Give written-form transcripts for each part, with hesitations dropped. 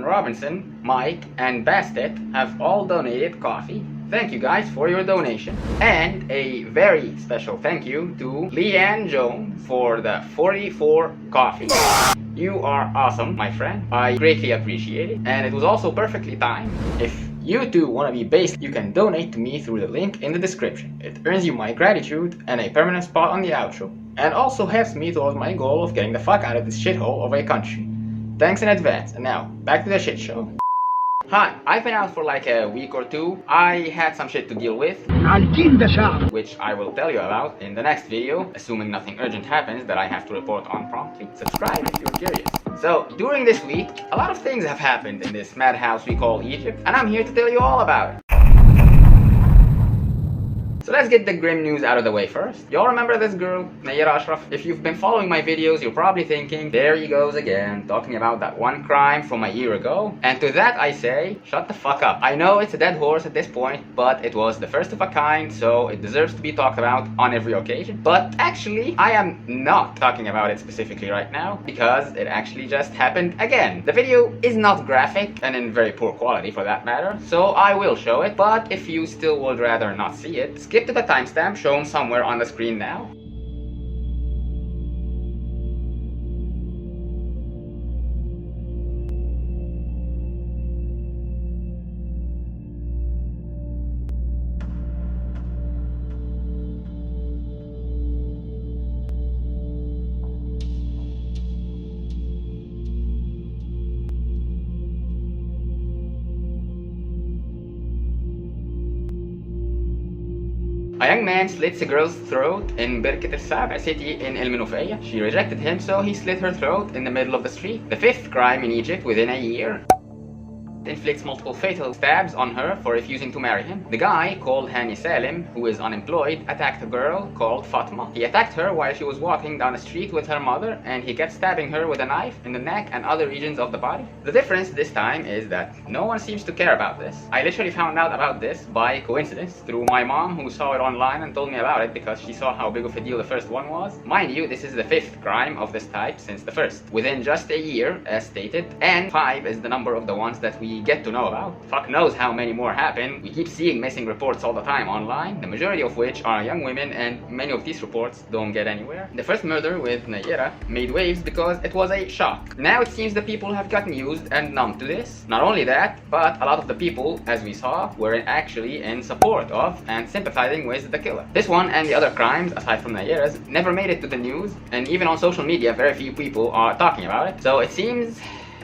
Robinson, Mike, and Bastet have all donated coffee. Thank you guys for your donation. And a very special thank you to Leanne Jones for the 44 coffee. You are awesome, my friend. I greatly appreciate it. And it was also perfectly timed. If you too want to be based, you can donate to me through the link in the description. It earns you my gratitude and a permanent spot on the outro. And also helps me towards my goal of getting the fuck out of this shithole of a country. Thanks in advance. And now, back to the shit show. Hi, I've been out for like a week or two. I had some shit to deal with, which I will tell you about in the next video, assuming nothing urgent happens that I have to report on promptly. Subscribe if you're curious. So, during this week, a lot of things have happened in this madhouse we call Egypt, and I'm here to tell you all about it. So let's get the grim news out of the way first. Y'all remember this girl, Nayera Ashraf? If you've been following my videos, you're probably thinking, there he goes again, talking about that one crime from a year ago. And to that I say, shut the fuck up. I know it's a dead horse at this point, but it was the first of a kind, so it deserves to be talked about on every occasion. But actually, I am not talking about it specifically right now, because it actually just happened again. The video is not graphic, and in very poor quality for that matter, so I will show it, but if you still would rather not see it, skip to the timestamp shown somewhere on the screen now. A young man slits a girl's throat in Birkat al-Sab, a city in El Menoufiya. She rejected him, so he slit her throat in the middle of the street. The fifth crime in Egypt within a year. Inflicts multiple fatal stabs on her for refusing to marry him. The guy, called Hani Salim, who is unemployed, attacked a girl called Fatma. He attacked her while she was walking down the street with her mother, and he kept stabbing her with a knife in the neck and other regions of the body. The difference this time is that no one seems to care about this. I literally found out about this by coincidence through my mom, who saw it online and told me about it because she saw how big of a deal the first one was. Mind you, this is the fifth crime of this type since the first, within just a year, as stated, and 5 is the number of the ones that we get to know about. Fuck knows how many more happen. We keep seeing missing reports all the time online, the majority of which are young women, and many of these reports don't get anywhere. The first murder with Nayera made waves because it was a shock. Now it seems the people have gotten used and numb to this. Not only that, but a lot of the people, as we saw, were actually in support of and sympathizing with the killer. This one and the other crimes, aside from Nayera's, never made it to the news, and even on social media very few people are talking about it. So it seems,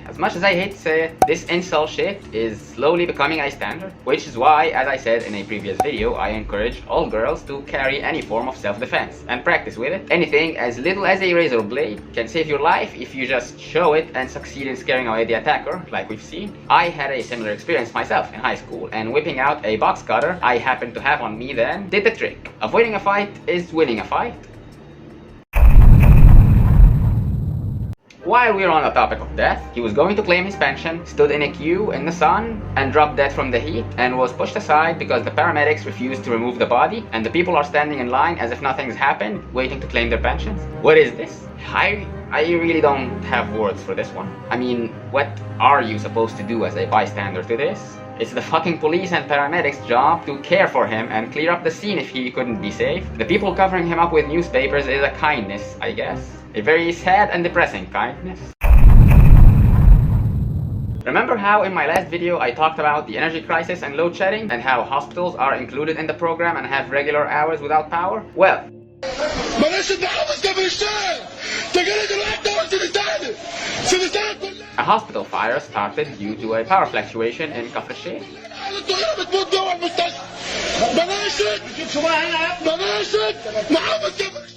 as much as I hate to say it, this incel shit is slowly becoming a standard, which is why, as I said in a previous video, I encourage all girls to carry any form of self-defense and practice with it. Anything as little as a razor blade can save your life if you just show it and succeed in scaring away the attacker, like we've seen. I had a similar experience myself in high school, and whipping out a box cutter I happened to have on me then did the trick. Avoiding a fight is winning a fight. While we were on the topic of death, he was going to claim his pension, stood in a queue in the sun, and dropped dead from the heat, and was pushed aside because the paramedics refused to remove the body, and the people are standing in line as if nothing's happened, waiting to claim their pensions. What is this? I really don't have words for this one. I mean, what are you supposed to do as a bystander to this? It's the fucking police and paramedics' job to care for him and clear up the scene if he couldn't be saved. The people covering him up with newspapers is a kindness, I guess. A very sad and depressing kindness. Remember how in my last video I talked about the energy crisis and load shedding, and how hospitals are included in the program and have regular hours without power? Well, a hospital fire started due to a power fluctuation in Kafr al-Sheikh.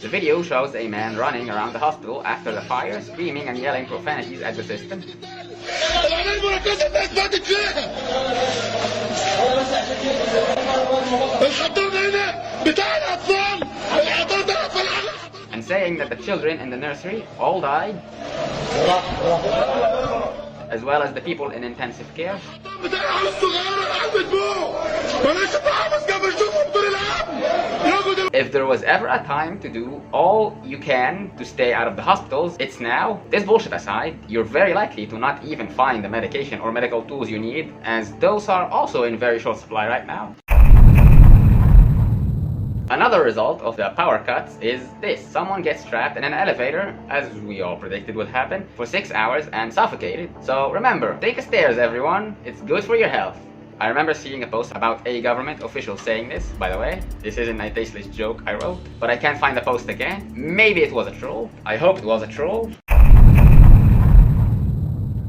The video shows a man running around the hospital after the fire, screaming and yelling profanities at the system. And saying that the children in the nursery all died, as well as the people in intensive care. If there was ever a time to do all you can to stay out of the hospitals, it's now. This bullshit aside, you're very likely to not even find the medication or medical tools you need, as those are also in very short supply right now. Another result of the power cuts is this. Someone gets trapped in an elevator, as we all predicted would happen, for 6 hours and suffocated. So remember, take the stairs everyone, it's good for your health. I remember seeing a post about a government official saying this, by the way. This isn't a tasteless joke I wrote, but I can't find the post again. Maybe it was a troll. I hope it was a troll.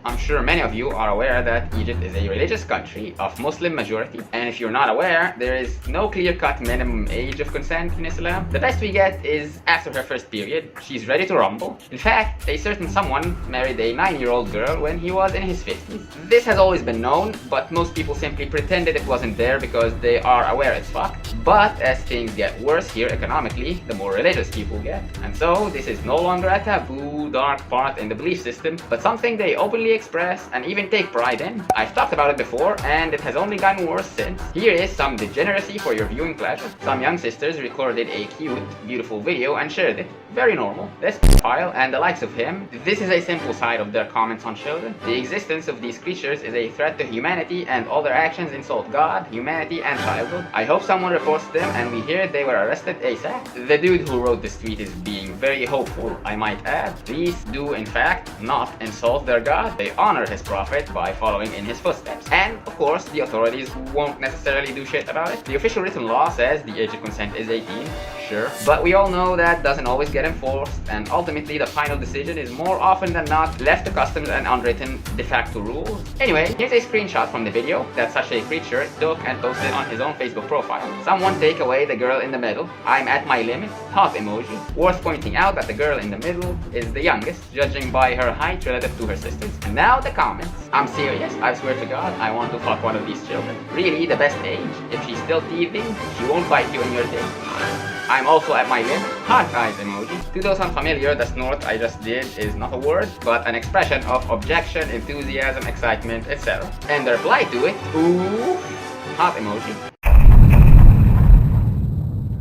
I'm sure many of you are aware that Egypt is a religious country of Muslim majority, and if you're not aware, there is no clear-cut minimum age of consent in Islam. The best we get is after her first period, she's ready to rumble. In fact, a certain someone married a 9-year-old girl when he was in his 50s. This has always been known, but most people simply pretended it wasn't there because they are aware it's fucked. But as things get worse here economically, the more religious people get. And so, this is no longer a taboo, dark part in the belief system, but something they openly express and even take pride in. I've talked about it before and it has only gotten worse since. Here is some degeneracy for your viewing pleasure. Some young sisters recorded a cute, beautiful video and shared it. Very normal. This ophile and the likes of him, this is a simple side of their comments on children. The existence of these creatures is a threat to humanity and all their actions insult God, humanity and childhood. I hope someone reports them and we hear they were arrested ASAP. The dude who wrote this tweet is being very hopeful, I might add. These do in fact not insult their God. They honor his prophet by following in his footsteps. And of course the authorities won't necessarily do shit about it. The official written law says the age of consent is 18, sure, but we all know that doesn't always get enforced, and ultimately the final decision is more often than not left to customs and unwritten de facto rules. Anyway, here's a screenshot from the video that such a creature took and posted on his own Facebook profile. Someone take away the girl in the middle. I'm at my limit. Heart emoji. Worth pointing out that the girl in the middle is the youngest, judging by her height relative to her sisters. And now the comments. I'm serious, I swear to God, I want to fuck one of these children. Really, the best age? If she's still teething, she won't bite you in your dick. I'm also at my limit. Heart eyes emoji. To those unfamiliar, the snort I just did is not a word, but an expression of objection, enthusiasm, excitement, etc. And the reply to it, ooh, heart emoji.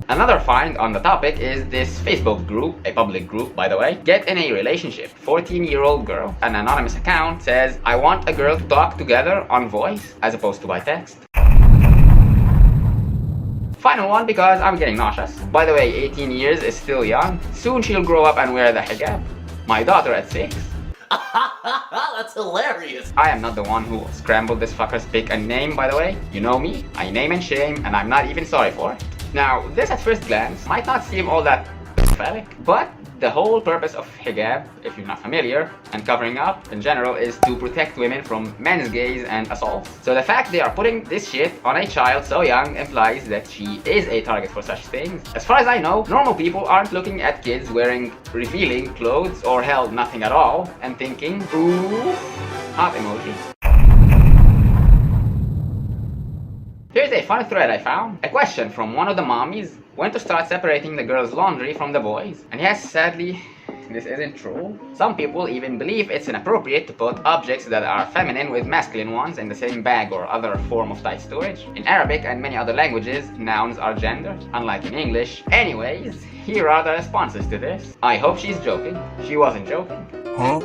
Another find on the topic is this Facebook group, a public group by the way, Get in a Relationship. 14-year-old girl. An anonymous account says, I want a girl to talk together on voice as opposed to by text. Final one because I'm getting nauseous. By the way, 18 years is still young. Soon she'll grow up and wear the hijab. My daughter at 6. That's hilarious. I am not the one who scrambled this fucker's pic and name, by the way. You know me, I name and shame, and I'm not even sorry for it. Now, this at first glance might not seem all that phallic, but the whole purpose of hijab, if you're not familiar, and covering up in general, is to protect women from men's gaze and assault. So the fact they are putting this shit on a child so young implies that she is a target for such things. As far as I know, normal people aren't looking at kids wearing revealing clothes or hell nothing at all and thinking, ooh, heart emoji. Here's a fun thread I found. A question from one of the mommies: when to start separating the girls' laundry from the boys? And yes, sadly, this isn't true. Some people even believe it's inappropriate to put objects that are feminine with masculine ones in the same bag or other form of tight storage. In Arabic and many other languages, nouns are gendered, unlike in English. Anyways, here are the responses to this. I hope she's joking. She wasn't joking. Huh?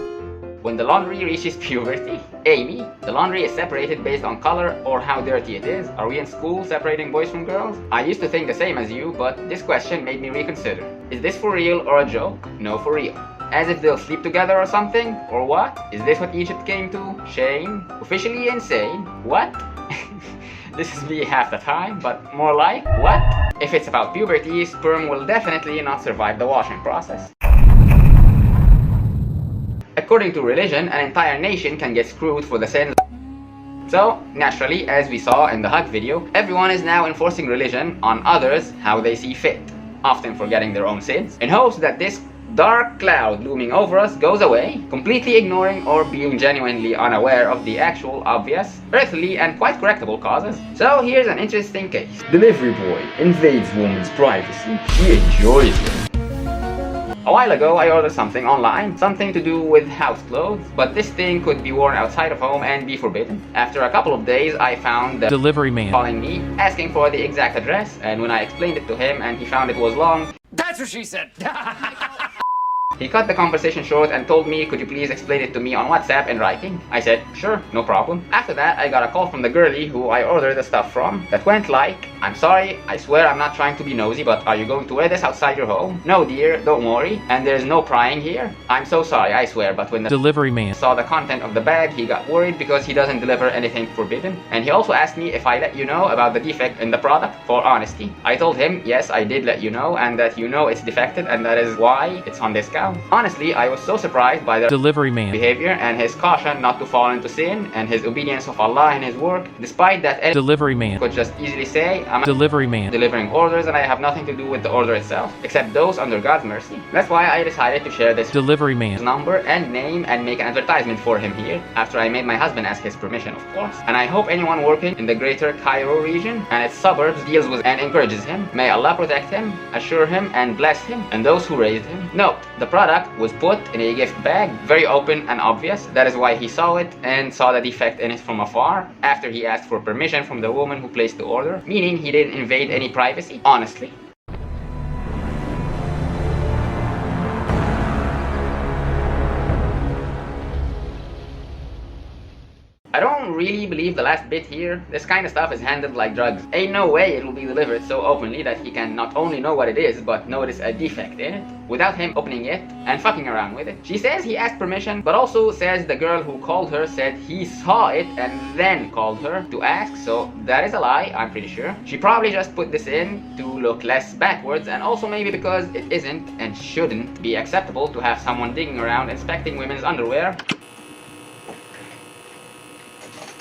When the laundry reaches puberty, Amy, the laundry is separated based on color or how dirty it is. Are we in school separating boys from girls? I used to think the same as you, but this question made me reconsider. Is this for real or a joke? No, for real. As if they'll sleep together or something? Or what? Is this what Egypt came to? Shame? Officially insane? What? This is me half the time, but more like, what? If it's about puberty, sperm will definitely not survive the washing process. According to religion, an entire nation can get screwed for the sins. So, naturally, as we saw in the hug video, everyone is now enforcing religion on others how they see fit, often forgetting their own sins, in hopes that this dark cloud looming over us goes away, completely ignoring or being genuinely unaware of the actual obvious, earthly and quite correctable causes. So here's an interesting case. Delivery boy invades woman's privacy. She enjoys it. A while ago, I ordered something online, something to do with house clothes, but this thing could be worn outside of home and be forbidden. After a couple of days, I found the delivery man calling me, asking for the exact address, and when I explained it to him and he found it was long, That's what she said. he cut the conversation short and told me, could you please explain it to me on WhatsApp in writing? I said, sure, no problem. After that, I got a call from the girlie who I ordered the stuff from that went like, I'm sorry, I swear I'm not trying to be nosy, but are you going to wear this outside your home? No dear, don't worry, and there's no prying here. I'm so sorry, I swear, but when the delivery man saw the content of the bag, he got worried because he doesn't deliver anything forbidden. And he also asked me if I let you know about the defect in the product for honesty. I told him, yes, I did let you know, and that you know it's defected, and that is why it's on discount. Honestly, I was so surprised by the delivery man behavior and his caution not to fall into sin and his obedience of Allah in his work, despite that any delivery man could just easily say, I'm delivery man delivering orders and I have nothing to do with the order itself, except those under God's mercy. That's why I decided to share this delivery man number and name and make an advertisement for him here, after I made my husband ask his permission, of course. And I hope anyone working in the greater Cairo region and its suburbs deals with and encourages him. May Allah protect him, assure him, and bless him and those who raised him. Note, the product was put in a gift bag, very open and obvious. That is why he saw it and saw the defect in it from afar, after he asked for permission from the woman who placed the order, meaning he didn't invade any privacy, honestly. I don't really believe the last bit here. This kind of stuff is handled like drugs. Ain't no way it will be delivered so openly that he can not only know what it is, but notice a defect in it, without him opening it and fucking around with it. She says he asked permission, but also says the girl who called her said he saw it and then called her to ask, so that is a lie, I'm pretty sure. She probably just put this in to look less backwards, and also maybe because it isn't and shouldn't be acceptable to have someone digging around inspecting women's underwear.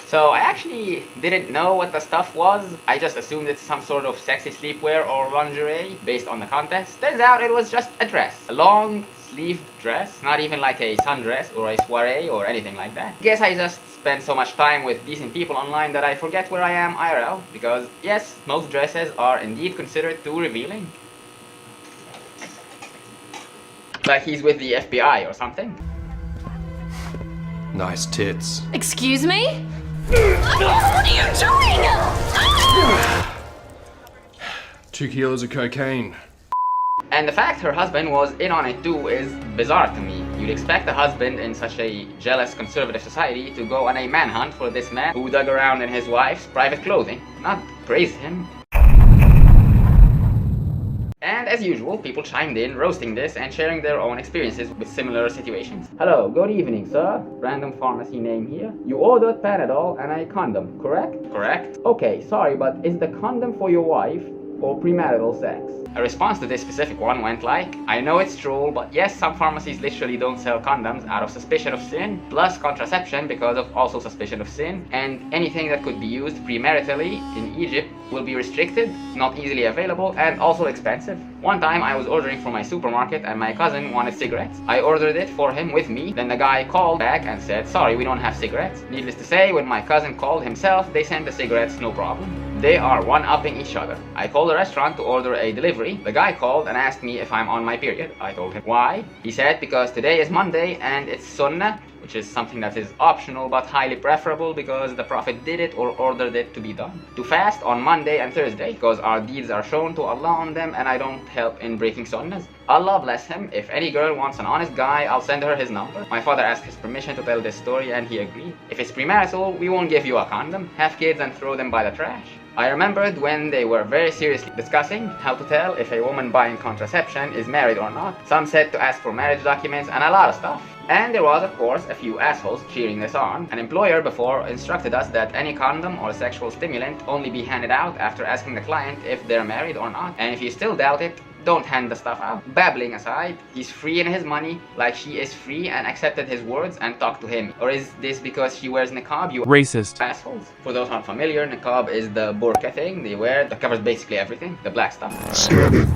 So I actually didn't know what the stuff was. I just assumed it's some sort of sexy sleepwear or lingerie based on the contest. Turns out it was just a dress. A long sleeved dress. Not even like a sundress or a soiree or anything like that. Guess I just spend so much time with decent people online that I forget where I am IRL. Because yes, most dresses are indeed considered too revealing. Like he's with the FBI or something. Nice tits. Excuse me? What are you doing? 2 kilos of cocaine. And the fact her husband was in on it too is bizarre to me. You'd expect a husband in such a jealous conservative society to go on a manhunt for this man who dug around in his wife's private clothing, not praise him. And as usual, people chimed in, roasting this and sharing their own experiences with similar situations. Hello, good evening, sir. Random pharmacy name here. You ordered Panadol and a condom, correct? Correct. Okay, sorry, but is the condom for your wife or premarital sex? A response to this specific one went like, I know it's true, but yes, some pharmacies literally don't sell condoms out of suspicion of sin, plus contraception because of also suspicion of sin, and anything that could be used premaritally in Egypt will be restricted, not easily available, and also expensive. One time I was ordering from my supermarket and my cousin wanted cigarettes. I ordered it for him with me, then the guy called back and said, sorry, we don't have cigarettes. Needless to say, when my cousin called himself, they sent the cigarettes no problem. They are one-upping each other. I called the restaurant to order a delivery. The guy called and asked me if I'm on my period. I told him why. He said because today is Monday and it's Sunnah, which is something that is optional but highly preferable because the Prophet did it or ordered it to be done. To fast on Monday and Thursday because our deeds are shown to Allah on them and I don't help in breaking sunnahs. Allah bless him. If any girl wants an honest guy, I'll send her his number. My father asked his permission to tell this story and he agreed. If it's premarital, we won't give you a condom. Have kids and throw them by the trash. I remembered when they were very seriously discussing how to tell if a woman buying contraception is married or not. Some said to ask for marriage documents and a lot of stuff. And there was, of course, a few assholes cheering this on. An employer before instructed us that any condom or sexual stimulant only be handed out after asking the client if they're married or not. And if you still doubt it, don't hand the stuff out. Babbling aside, he's free in his money, like she is free and accepted his words and talked to him. Or is this because she wears niqab, you racist assholes? For those not familiar, niqab is the burqa thing they wear that covers basically everything, the black stuff. Scanning.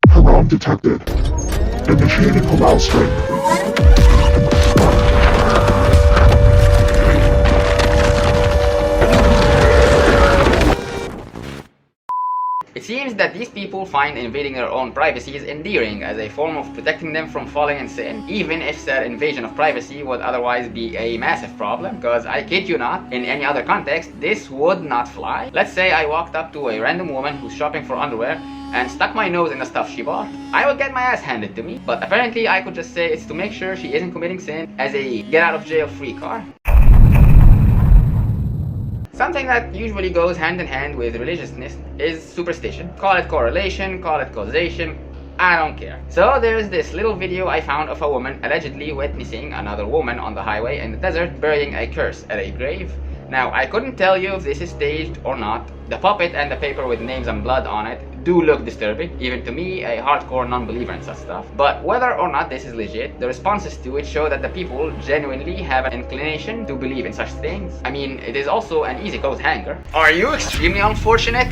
Haram detected. Initiating Halal string. It seems that these people find invading their own privacies endearing as a form of protecting them from falling in sin, even if said invasion of privacy would otherwise be a massive problem, because I kid you not, in any other context, this would not fly. Let's say I walked up to a random woman who's shopping for underwear and stuck my nose in the stuff she bought. I would get my ass handed to me, but apparently I could just say it's to make sure she isn't committing sin as a get out of jail free card. Something that usually goes hand in hand with religiousness is superstition. Call it correlation, call it causation, I don't care. So there's this little video I found of a woman allegedly witnessing another woman on the highway in the desert burying a curse at a grave. Now, I couldn't tell you if this is staged or not. The puppet and the paper with names and blood on it do look disturbing, even to me, a hardcore non-believer in such stuff. But whether or not this is legit, the responses to it show that the people genuinely have an inclination to believe in such things. I mean, it is also an easy coat hanger. Are you extremely unfortunate?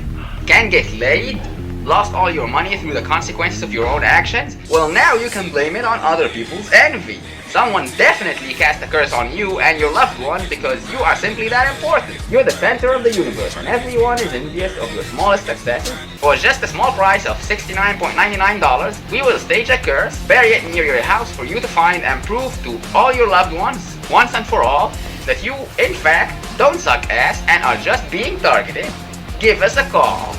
Can't get laid? Lost all your money through the consequences of your own actions? Well, now you can blame it on other people's envy. Someone definitely cast a curse on you and your loved one because you are simply that important. You're the center of the universe and everyone is envious of your smallest successes. For just a small price of $69.99, we will stage a curse, bury it near your house for you to find and prove to all your loved ones, once and for all, that you, in fact, don't suck ass and are just being targeted. Give us a call.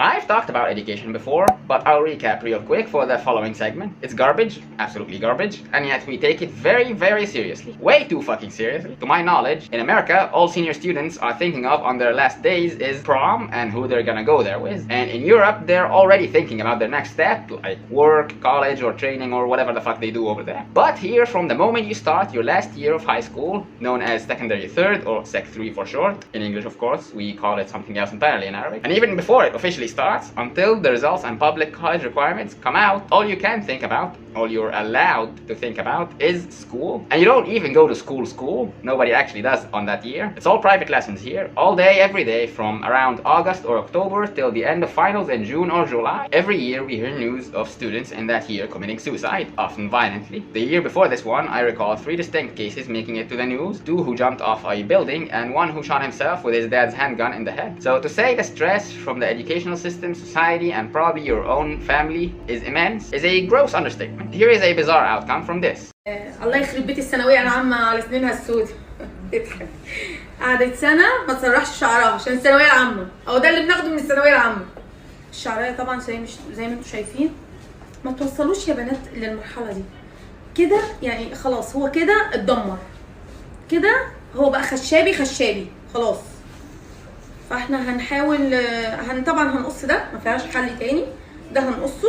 I've talked about education before, but I'll recap real quick for the following segment. It's garbage, absolutely garbage, and yet we take it very, very seriously. Way too fucking seriously. To my knowledge, in America, all senior students are thinking of on their last days is prom and who they're gonna go there with. And in Europe, they're already thinking about their next step, like work, college, or training, or whatever the fuck they do over there. But here, from the moment you start your last year of high school, known as secondary third, or sec 3 for short, in English of course, we call it something else entirely in Arabic, and even before it officially starts, until the results and public college requirements come out, all you can think about, all you're allowed to think about, is school. And you don't even go to school. Nobody actually does on that year. It's all private lessons here, all day, every day, from around August or October till the end of finals in June or July. Every year we hear news of students in that year committing suicide, often violently. The year before this one, I recall 3 distinct cases making it to the news, 2 who jumped off a building and 1 who shot himself with his dad's handgun in the head. So to say the stress from the educational system, society, and probably your own family is immense is a gross understatement. Here is a bizarre outcome from this. الله يخرب بيت الثانوية العامة على سنينها السود. تضحك. قعدت سنة ما تسرحش شعرها عشان الثانوية العامة، أو ده اللي بناخده من الثانوية العامة. الشعرية طبعا زي ما انتم شايفين. ما توصلوش يا بنات للمرحلة دي. كده يعني خلاص هو كده اتدمر. كده هو بقى خشابي خلاص. فاحنا هنحاول طبعا هنقص ده، ما فيهاش حل تاني. ده هنقصه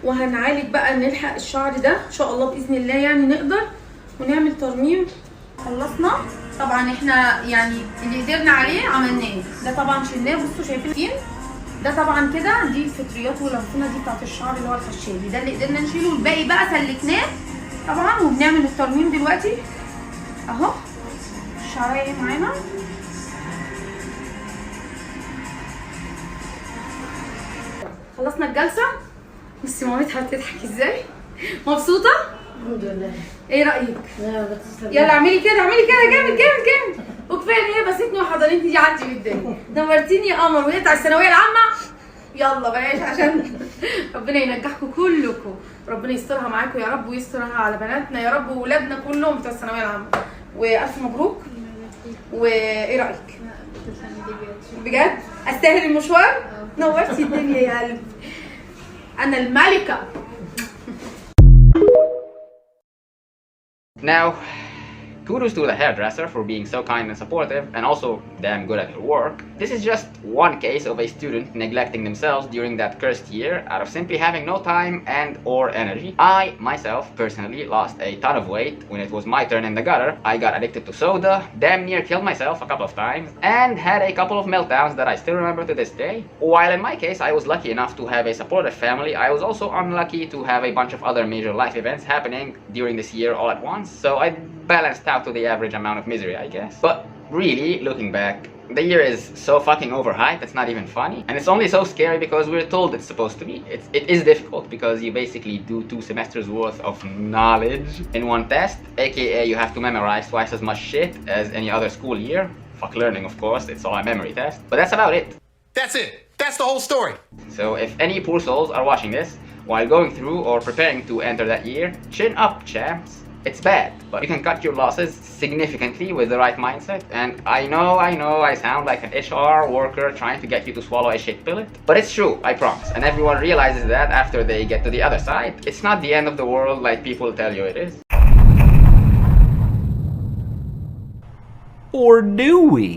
وهنعالج بقى نلحق الشعر ده ان شاء الله باذن الله، يعني نقدر ونعمل ترميم. خلصنا طبعا، احنا يعني اللي قدرنا عليه عملناه. ده طبعا شلناه، بصوا شايفين ده طبعا كده، دي الفطريات واللمفونه دي بتاعت الشعر اللي هو الخشابي، ده اللي قدرنا نشيله. الباقي بقى سلكناه طبعا، وبنعمل الترميم دلوقتي اهو. الشعريه معانا خلصنا الجلسه. بصي مامتها بتضحك ازاي، مبسوطه؟ الحمد لله. ايه رايك؟ لا بتسلم. يلا اعملي كده جامد. وكفايه ان هي بستني وحضنتي دي عدي بالدنيا. نورتيني يا قمر، ونقطع الثانويه العامه. يلا بلاش عشان ربنا ينجحكم كلكم، ربنا يسترها معاكم يا رب، ويسترها على بناتنا يا رب، وولادنا كلهم بتوع الثانويه العامه. والف مبروك. وايه رايك؟ بجد استاهل المشوار؟ نورتي الدنيا يا قلبي. أنا الملكة. Now, kudos to the hairdresser for being so kind and supportive and also damn good at her work. This is just one case of a student neglecting themselves during that cursed year out of simply having no time and or energy. I, myself, personally lost a ton of weight when it was my turn in the gutter. I got addicted to soda, damn near killed myself a couple of times, and had a couple of meltdowns that I still remember to this day. While in my case I was lucky enough to have a supportive family, I was also unlucky to have a bunch of other major life events happening during this year all at once. So I balanced out to the average amount of misery, I guess. But really, looking back, the year is so fucking overhyped, it's not even funny. And it's only so scary because we're told it's supposed to be. It is difficult because you basically do 2 semesters worth of knowledge in one test, aka you have to memorize twice as much shit as any other school year. Fuck learning, of course, it's all a memory test. But that's about it. That's it. That's the whole story. So if any poor souls are watching this while going through or preparing to enter that year, chin up, champs. It's bad, but you can cut your losses significantly with the right mindset. And I know I sound like an HR worker trying to get you to swallow a shit pill, but it's true, I promise. And everyone realizes that after they get to the other side. It's not the end of the world like people tell you it is. Or do we?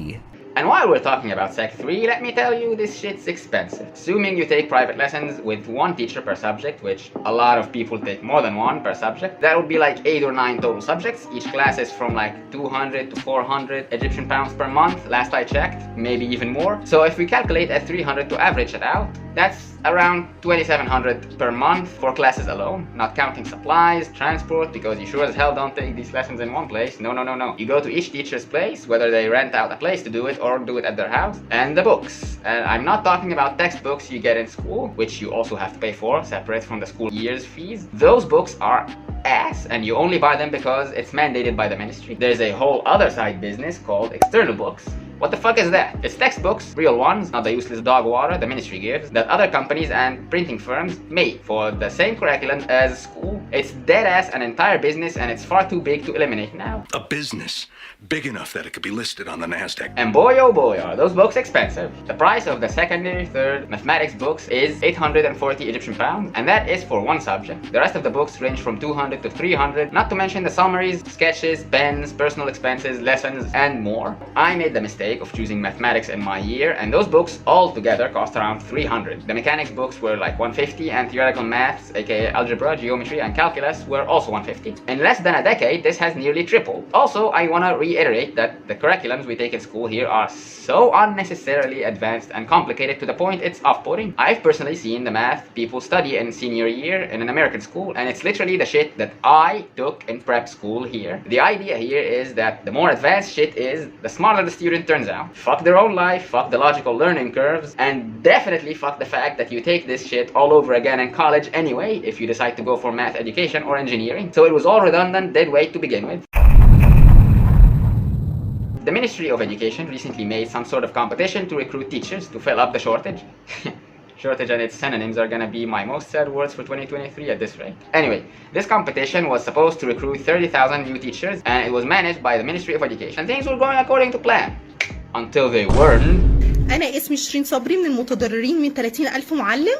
And while we're talking about Sec 3, let me tell you, this shit's expensive. Assuming you take private lessons with 1 teacher per subject, which a lot of people take more than 1 per subject, that would be like 8 or 9 total subjects. Each class is from like 200 to 400 Egyptian pounds per month, last I checked, maybe even more. So if we calculate at 300 to average it out, that's around 2,700 per month for classes alone, not counting supplies, transport, because you sure as hell don't take these lessons in one place. No. You go to each teacher's place, whether they rent out a place to do it or do it at their house, and the books. And I'm not talking about textbooks you get in school, which you also have to pay for, separate from the school year's fees. Those books are ass, and you only buy them because it's mandated by the ministry. There's a whole other side business called external books. What the fuck is that? It's textbooks, real ones, not the useless dog water the ministry gives, that other companies and printing firms make for the same curriculum as school. It's dead ass an entire business, and it's far too big to eliminate now. A business big enough that it could be listed on the NASDAQ. And boy oh boy are those books expensive. The price of the secondary, third mathematics books is 840 Egyptian pounds, and that is for 1 subject. The rest of the books range from 200 to 300, not to mention the summaries, sketches, pens, personal expenses, lessons, and more. I made the mistake of choosing mathematics in my year, and those books all together cost around 300. The mechanics books were like 150, and theoretical maths, aka algebra, geometry, and calculus were also 150. In less than a decade, this has nearly tripled. Also, I wanna reiterate that the curriculums we take in school here are so unnecessarily advanced and complicated to the point it's off-putting. I've personally seen the math people study in senior year in an American school, and it's literally the shit that I took in prep school here. The idea here is that the more advanced shit is, the smarter the student turns out. Fuck their own life, fuck the logical learning curves, and definitely fuck the fact that you take this shit all over again in college anyway if you decide to go for math education or engineering. So it was all redundant, dead weight to begin with. The Ministry of Education recently made some sort of competition to recruit teachers to fill up the shortage. Shortage and its synonyms are gonna be my most said words for 2023 at this rate. Anyway, this competition was supposed to recruit 30,000 new teachers, and it was managed by the Ministry of Education. And things were going according to plan. Until they weren't. أنا اسمي شيرين صبري من المتضررين من 30,000 معلم.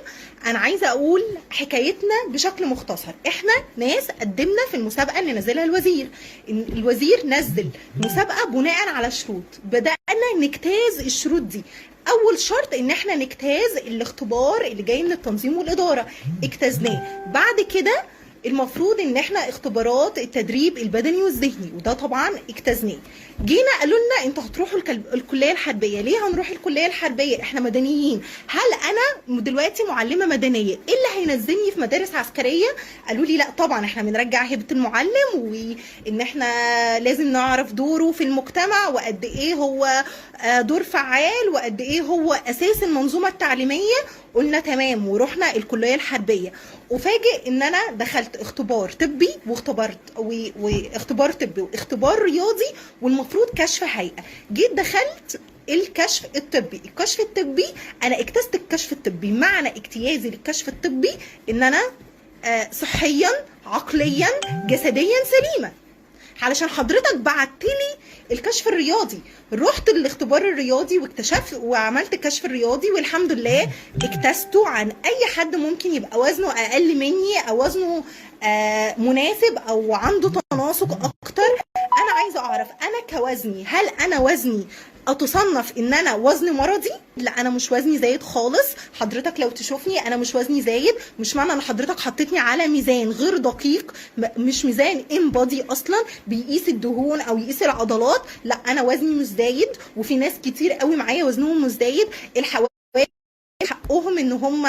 أنا عايزة أقول حكايتنا بشكل مختصر. إحنا ناس قدمنا في المسابقة اللي نزلها الوزير. الوزير نزل مسابقة بناء على شروط. بدأنا نجتاز الشروط دي. أول شرط إن إحنا نجتاز الاختبار اللي جاي من التنظيم والإدارة. اجتزناه. بعد كده المفروض ان احنا اختبارات التدريب البدني والذهني، وده طبعا اجتزناه. جينا قالوا لنا انتوا هتروحوا الكليه الحربيه. ليه هنروح الكليه الحربيه؟ احنا مدنيين. هل انا دلوقتي معلمه مدنيه ايه اللي هينزلني في مدارس عسكريه؟ قالوا لي لا طبعا احنا بنرجع هيبه المعلم، وان احنا لازم نعرف دوره في المجتمع وقد ايه هو دور فعال وقد ايه هو اساس المنظومه التعليميه. قلنا تمام ورحنا الكليه الحربيه. وفاجئ ان انا دخلت اختبار طبي واختبار طبي واختبار رياضي، والمفروض كشف هيئه. جيت دخلت الكشف الطبي انا اجتزت الكشف الطبي. معنى اجتيازي للكشف الطبي ان انا صحيا عقليا جسديا سليمه. علشان حضرتك بعتلي الكشف الرياضي، رحت الاختبار الرياضي واكتشفت وعملت الكشف الرياضي، والحمد لله اكتسته عن اي حد ممكن يبقى وزنه اقل مني او وزنه مناسب او عنده تناسق اكتر. انا عايزه اعرف انا كوزني، هل انا وزني اتصنف ان انا وزن مرضي؟ لا انا مش وزني زايد خالص. حضرتك لو تشوفني انا مش وزني زايد، مش معنى ان حضرتك حطيتني على ميزان غير دقيق، مش ميزان امبادي اصلا بيقيس الدهون او يقيس العضلات. لا انا وزني مش زايد، وفي ناس كتير قوي معايا وزنهم مش زايد. الحوامل حقهم ان هم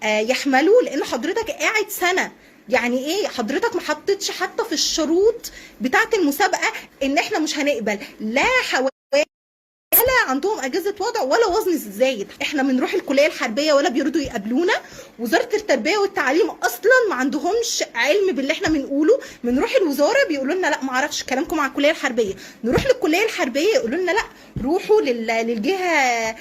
يحملوا، لان حضرتك قاعد سنه يعني ايه حضرتك ما حطيتش حتى في الشروط بتاعه المسابقه ان احنا مش هنقبل لا ولا عندهم اجازه وضع ولا وزن زايد. احنا بنروح الكليه الحربيه ولا بيرضوا يقابلونا. وزاره التربيه والتعليم اصلا ما عندهمش علم باللي احنا بنقوله. بنروح الوزاره بيقولوا لنا لا ما اعرفش كلامكم عن الكليه الحربيه. نروح للكليه الحربيه يقولوا لنا لا روحوا للجهه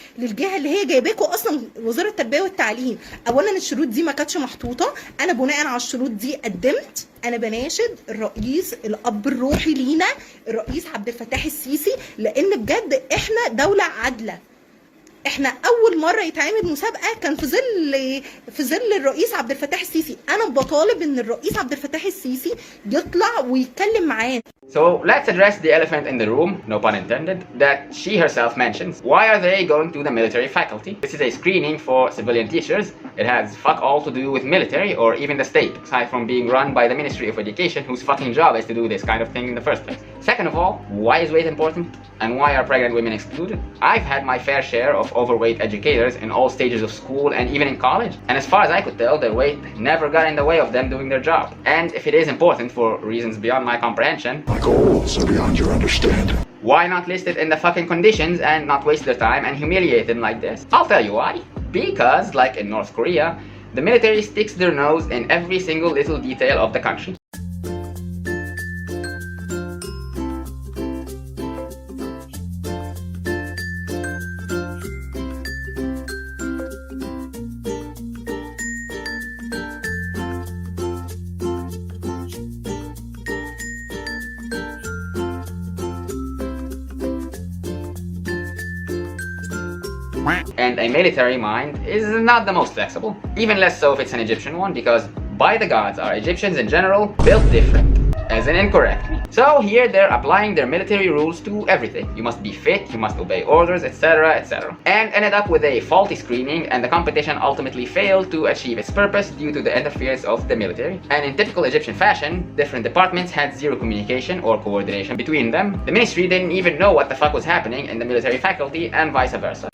اللي هي جايباكم اصلا وزاره التربيه والتعليم. اولا الشروط دي ما كانتش محطوطه. انا بناء على الشروط دي قدمت. انا بناشد الرئيس الاب الروحي لينا الرئيس عبد الفتاح السيسي لان بجد احنا دوله عادله. احنا اول مره يتعمل مسابقه كان في ظل الرئيس عبد الفتاح السيسي. انا بطالب ان الرئيس عبد الفتاح السيسي يطلع ويتكلم معانا. So let's address the elephant in the room, no pun intended, that she herself mentions. Why are they going to the military faculty? This is a screening for civilian teachers. It has fuck all to do with military or even the state, aside from being run by the Ministry of Education, whose fucking job is to do this kind of thing in the first place. Second of all, why is weight important? And why are pregnant women excluded? I've had my fair share of overweight educators in all stages of school and even in college. And as far as I could tell, their weight never got in the way of them doing their job. And if it is important for reasons beyond my comprehension, My goals are beyond your understanding. why not list it in the fucking conditions and not waste their time and humiliate them like this? I'll tell you why. Because, like in North Korea, the military sticks their nose in every single little detail of the country. And a military mind is not the most flexible. Even less so if it's an Egyptian one, because by the gods, our Egyptians in general built different, as in incorrectly. So here they're applying their military rules to everything. You must be fit, you must obey orders, etc, etc. And ended up with a faulty screening, and the competition ultimately failed to achieve its purpose due to the interference of the military. And in typical Egyptian fashion, different departments had zero communication or coordination between them. The ministry didn't even know what the fuck was happening in the military faculty and vice versa.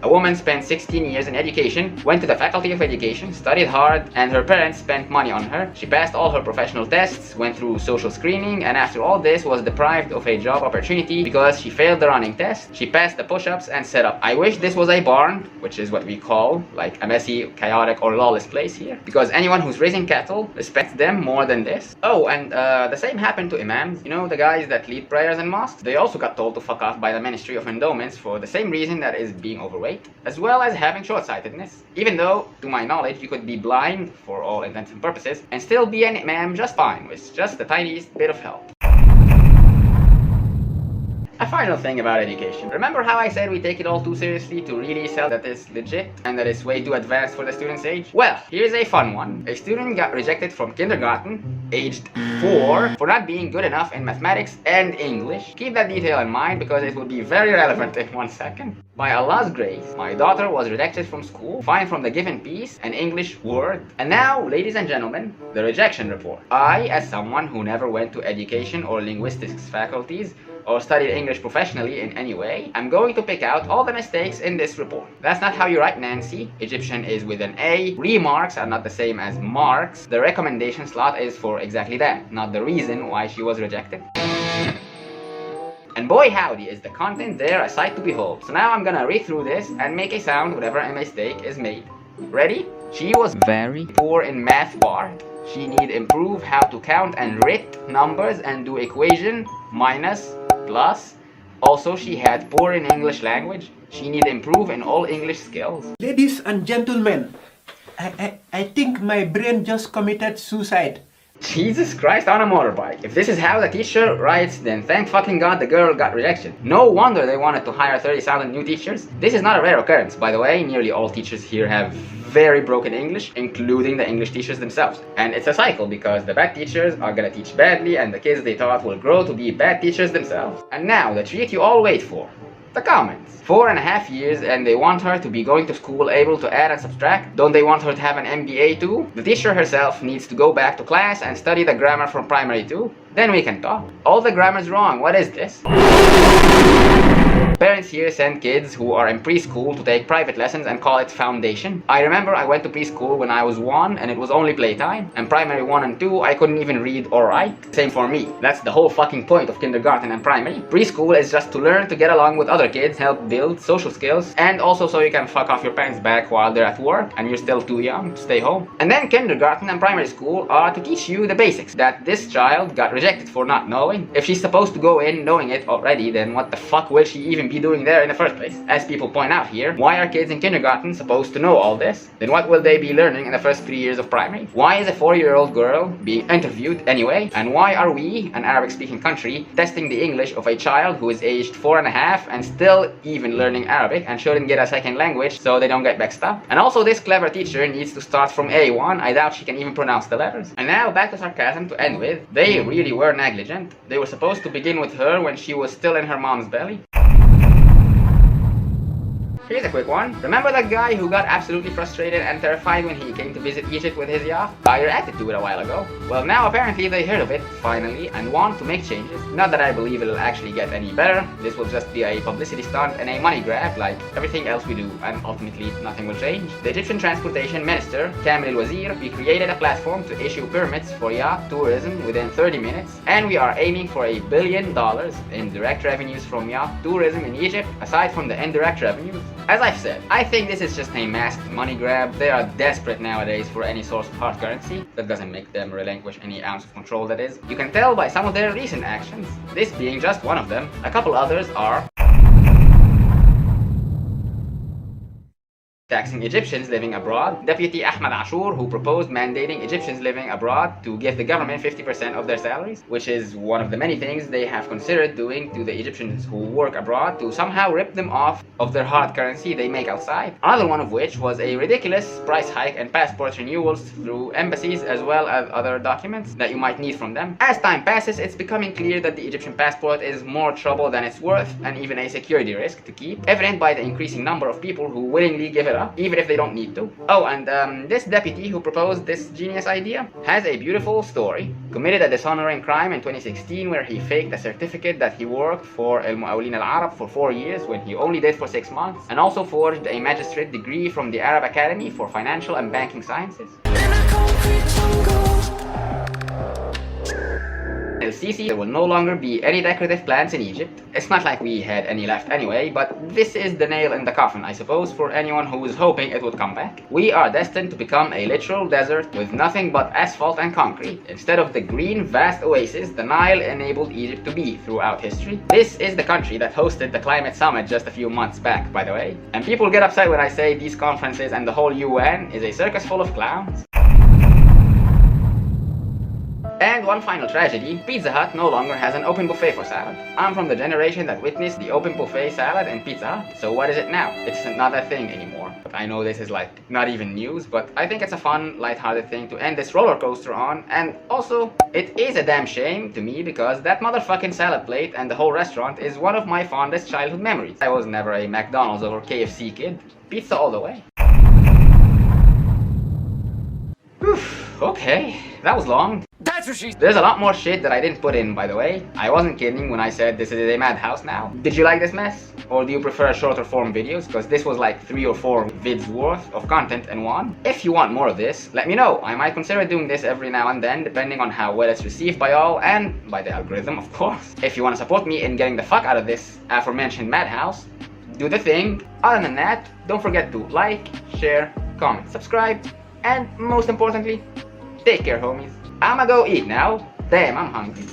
A woman spent 16 years in education, went to the Faculty of Education, studied hard, and her parents spent money on her. She passed all her professional tests, went through social screening, and after all this was deprived of a job opportunity because she failed the running test. She passed the push-ups and set up. I wish this was a barn, which is what we call like a messy, chaotic, or lawless place here, because anyone who's raising cattle respects them more than this. Oh, and the same happened to imams. You know, the guys that lead prayers in mosques? They also got told to fuck off by the Ministry of Endowments for the same reason, that is being overweight, as well as having short-sightedness. Even though, to my knowledge, you could be blind for all intents and purposes and still be an imam just fine with just the tiniest bit of help. A final thing about education. Remember how I said we take it all too seriously to really sell that it's legit and that it's way too advanced for the student's age? Well, here's a fun one. A student got rejected from kindergarten, aged 4, for not being good enough in mathematics and English. Keep that detail in mind because it will be very relevant in 1 second. By Allah's grace, my daughter was rejected from school, fine from the given piece, an English word. And now, ladies and gentlemen, the rejection report. I, as someone who never went to education or linguistics faculties, or studied English professionally in any way, I'm going to pick out all the mistakes in this report. That's not how you write Nancy. Egyptian is with an A. Remarks are not the same as marks. The recommendation slot is for exactly that, not the reason why she was rejected. And boy howdy is the content there a sight to behold. So now I'm gonna read through this and make a sound whenever a mistake is made. Ready? She was very poor in math part. She need improve how to count and write numbers and do equation, minus, plus. Also, she had poor in English language. She need improve in all English skills. Ladies and gentlemen, I think my brain just committed suicide. Jesus Christ on a motorbike. If this is how the teacher writes, then thank fucking God the girl got rejection. No wonder they wanted to hire 30,000 new teachers. This is not a rare occurrence, by the way. Nearly all teachers here have very broken English, including the English teachers themselves. And it's a cycle because the bad teachers are gonna teach badly and the kids they taught will grow to be bad teachers themselves. And now, the treat you all wait for. The comments. 4.5 years and they want her to be going to school able to add and subtract. Don't they want her to have an MBA too? The teacher herself needs to go back to class and study the grammar from primary too. Then we can talk. All the grammar's wrong. What is this? Parents here send kids who are in preschool to take private lessons and call it foundation. I remember I went to preschool when I was 1 and it was only playtime. And primary 1 and 2 I couldn't even read or write. Same for me. That's the whole fucking point of kindergarten and primary. Preschool is just to learn to get along with other kids, help build social skills, and also so you can fuck off your parents back while they're at work and you're still too young to stay home. And then kindergarten and primary school are to teach you the basics that this child got rejected for not knowing. If she's supposed to go in knowing it already, then what the fuck will she even be doing there in the first place? As people point out here, why are kids in kindergarten supposed to know all this? Then what will they be learning in the first 3 years of primary? Why is a 4-year-old girl being interviewed anyway? And why are we, an Arabic-speaking country, testing the English of a child who is aged 4.5 and still even learning Arabic and shouldn't get a second language so they don't get mixed up? And also this clever teacher needs to start from A1. I doubt she can even pronounce the letters. And now back to sarcasm to end with. They really were negligent. They were supposed to begin with her when she was still in her mom's belly. Here's a quick one. Remember that guy who got absolutely frustrated and terrified when he came to visit Egypt with his yacht? I reacted to it a while ago. Well, now apparently they heard of it, finally, and want to make changes. Not that I believe it'll actually get any better. This will just be a publicity stunt and a money grab like everything else we do, and ultimately nothing will change. The Egyptian Transportation Minister, Kamil al-Wazir, recreated a platform to issue permits for yacht tourism within 30 minutes, and we are aiming for $1 billion in direct revenues from yacht tourism in Egypt, aside from the indirect revenues. As I've said, I think this is just a masked money grab. They are desperate nowadays for any source of hard currency. That doesn't make them relinquish any ounce of control, that is. You can tell by some of their recent actions, this being just one of them. A couple others are taxing Egyptians living abroad. Deputy Ahmed Ashur, who proposed mandating Egyptians living abroad to give the government 50% of their salaries, which is one of the many things they have considered doing to the Egyptians who work abroad to somehow rip them off of their hard currency they make outside. Another one of which was a ridiculous price hike and passport renewals through embassies as well as other documents that you might need from them. As time passes, it's becoming clear that the Egyptian passport is more trouble than it's worth and even a security risk to keep, evident by the increasing number of people who willingly give it up, even if they don't need to. Oh, and this deputy who proposed this genius idea has a beautiful story. Committed a dishonoring crime in 2016 where he faked a certificate that he worked for Al Muawilin Al Arab for 4 years when he only did for 6 months, and also forged a magistrate degree from the Arab Academy for Financial and Banking Sciences. El-Sisi, there will no longer be any decorative plants in Egypt. It's not like we had any left anyway, but this is the nail in the coffin, I suppose, for anyone who was hoping it would come back. We are destined to become a literal desert with nothing but asphalt and concrete, instead of the green, vast oasis the Nile enabled Egypt to be throughout history. This is the country that hosted the climate summit just a few months back, by the way. And people get upset when I say these conferences and the whole UN is a circus full of clowns. And one final tragedy, Pizza Hut no longer has an open buffet for salad. I'm from the generation that witnessed the open buffet salad in Pizza Hut, so what is it now? It's not a thing anymore. I know this is like not even news, but I think it's a fun, lighthearted thing to end this roller coaster on, and also, it is a damn shame to me because that motherfucking salad plate and the whole restaurant is one of my fondest childhood memories. I was never a McDonald's or KFC kid. Pizza all the way. Okay, that was long. That's what she... There's a lot more shit that I didn't put in, by the way. I wasn't kidding when I said this is a madhouse now. Did you like this mess? Or do you prefer shorter form videos? Because this was like 3 or 4 vids worth of content in one. If you want more of this, let me know. I might consider doing this every now and then, depending on how well it's received by all, and by the algorithm, of course. If you want to support me in getting the fuck out of this aforementioned madhouse, do the thing. Other than that, don't forget to like, share, comment, subscribe, and most importantly, take care, homies. I'ma go eat now. Damn, I'm hungry.